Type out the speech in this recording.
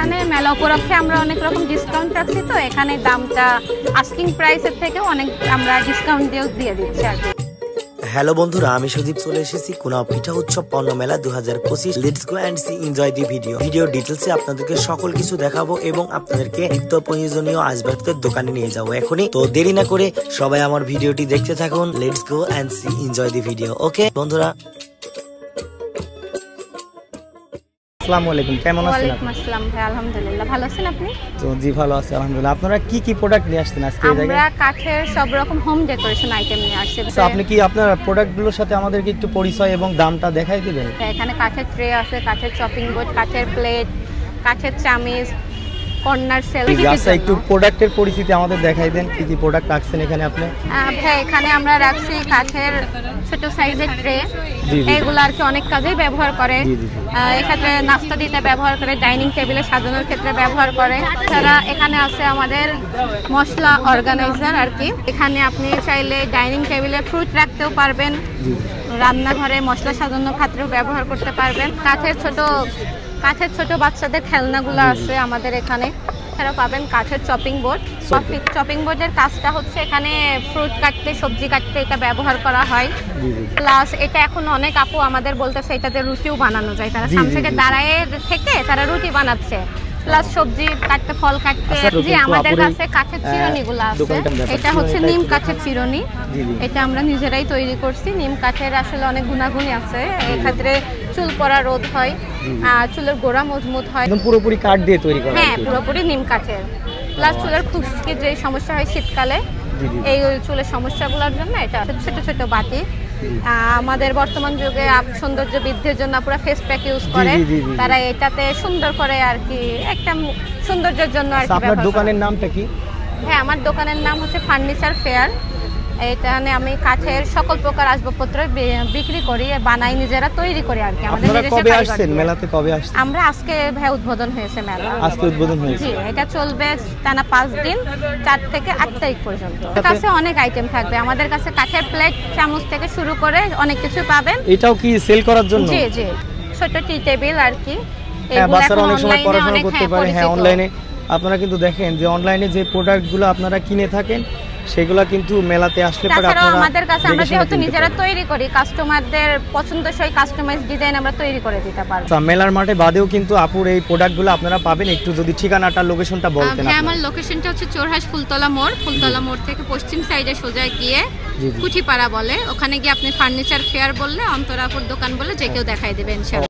এখানে মেলা উপলক্ষে আমরা অনেক রকম ডিসকাউন্ট রাখছি, তো এখানে দামটা আস্কিং প্রাইসের থেকে অনেক আমরা ডিসকাউন্ট দিয়ে দিচ্ছি আর কি। হ্যালো বন্ধুরা, আমি সুদীপ চলে এসেছি কুনাও পিঠা উৎসব পণ্য মেলা 2025। Let's go and see enjoy the video ডিটেলসে আপনাদেরকে সকল কিছু দেখাবো এবং আপনাদেরকে নিত্য প্রয়োজনীয় আসবাবপত্রের দোকানে নিয়ে যাবো এখনই। তো দেরি না করে সবাই আমার ভিডিওটি দেখতে থাকুন। Let's go and see enjoy the video. Okay বন্ধুরা, আসসালামু আলাইকুম, কেমন আছেন? ওয়ালাইকুম আসসালাম ভাই, আলহামদুলিল্লাহ। ভালো আছেন আপনি? তো জি ভালো আছি আলহামদুলিল্লাহ। আপনারা কি কি প্রোডাক্ট নিয়ে আসছেন আজকে এই জায়গায়? আমরা কাঠের সব রকম হোম ডেকোরেশন আইটেম নিয়ে আসছি। তো আপনি কি আপনার প্রোডাক্টগুলোর সাথে আমাদেরকে একটু পরিচয় এবং দামটা দেখাই দিবেন? এখানে কাঠের ট্রে আছে, কাঠের চপিং বোর্ড, কাঠের প্লেট, কাঠের চামিচ, কর্নার সেল। আচ্ছা, একটু প্রোডাক্টের পরিচিতি আমাদের দেখাই দেন, কি কি প্রোডাক্ট রাখছেন এখানে আপনি? হ্যাঁ, এখানে আমরা রাখছি কাঠের ছোট সাইজের ট্রে। এইগুলো আর কি অনেক কাজেই ব্যবহার করে। এক্ষেত্রে নাস্তা দিতে ব্যবহার করে, ডাইনিং টেবিলে সাজানোর ক্ষেত্রে ব্যবহার করে। এছাড়া এখানে আছে আমাদের মশলা অর্গানাইজার আর কি। এখানে আপনি চাইলে ডাইনিং টেবিলে ফ্রুট রাখতেও পারবেন, রান্নাঘরে মশলা সাজানোর ক্ষেত্রেও ব্যবহার করতে পারবেন। কাঠের ছোট বাচ্চাদের খেলনাগুলো আছে আমাদের এখানে। এছাড়া পাবেন কাঠের চপিং বোর্ড। চপিং বোর্ডের কাজটা হচ্ছে এখানে ফ্রুট কাটতে, সবজি কাটতে এটা ব্যবহার করা হয়। প্লাস এটা এখন অনেক আপু আমাদের বলতেছে এটাতে রুটিও বানানো যায়। তারা সামনে থেকে দাঁড়ায় থেকে তারা রুটি বানাচ্ছে, প্লাস সবজি কাটতে, ফল কাটতে। যে আমাদের কাছে কাঠের চিরুনিগুলো আছে, এটা হচ্ছে নিম কাঠের চিরুনি। এটা আমরা নিজেরাই তৈরি করছি। নিম কাঠের আসলে অনেক গুণাগুণই আছে। এক্ষেত্রে চুল পড়া রোধ হয়, চুলের গোড়া মজবুত হয়। পুরোপুরি কাঠ দিয়ে তৈরি করা? হ্যাঁ, পুরোপুরি নিম কাঠের। প্লাস চুলের খুশকি যে সমস্যা হয় শীতকালে, এই চুলের সমস্যাগুলোর জন্য এটা ছোট ছোট বাটি। আমাদের বর্তমান যুগে সৌন্দর্য বৃদ্ধির জন্য পুরো ফেস প্যাক ইউজ করে, তারা এটাতে সুন্দর করে আর কি একটা সৌন্দর্যের জন্য আর কি। আপনার দোকানের নামটা কি? হ্যাঁ, আমার দোকানের নাম হচ্ছে ফার্নিচার ফেয়ার। এখানে আমি কাঠের সকল প্রকার আসবাবপত্র বিক্রি করি, বানাই, নিজেরা তৈরি করি আর কি। আমাদের কবে আসছেন মেলাতে? কবে আসছেন? আমরা আজকে ভাই উদ্বোধন হয়েছে মেলা। আজকে উদ্বোধন হয়েছে? জি, এটা চলবে টানা 5 দিন, 4 থেকে 8 তারিখ পর্যন্ত। কাছে অনেক আইটেম থাকবে আমাদের কাছে। কাঠের প্লেট, চামচ থেকে শুরু করে অনেক কিছু পাবেন। এটাও কি সেল করার জন্য? জি জি, ছোট টি টেবিল আর কি। বাচ্চারা অনেক সময় পড়াশোনা করতে পারে। হ্যাঁ, অনলাইনে আপনারা কিন্তু দেখেন যে অনলাইনে যে প্রোডাক্টগুলো আপনারা কিনে থাকেন সেগুলো কিন্তু মেলাতে আসলে পরে আপনারা আমাদের কাছে, আমরা যেহেতু নিজেরা তৈরি করি, কাস্টমারদের পছন্দসই কাস্টমাইজ ডিজাইন আমরা তৈরি করে দিতে পারবো। আচ্ছা, মেলার মাঠে বাদেও কিন্তু আপুর এই প্রোডাক্টগুলো আপনারা পাবেন। একটু যদি ঠিকানাটা, লোকেশনটা বলতেন। হ্যাঁ, আমার লোকেশনটা হচ্ছে চোরহাট ফুলতলা মোড় থেকে পশ্চিম সাইডে সোজা গিয়ে কুঠিপাড়া বলে, ওখানে গিয়ে আপনি ফার্নিচার ফেয়ার বললে, অন্তরাপুর দোকান বলে যে কেউ দেখাই দেবে ইনশাআল্লাহ।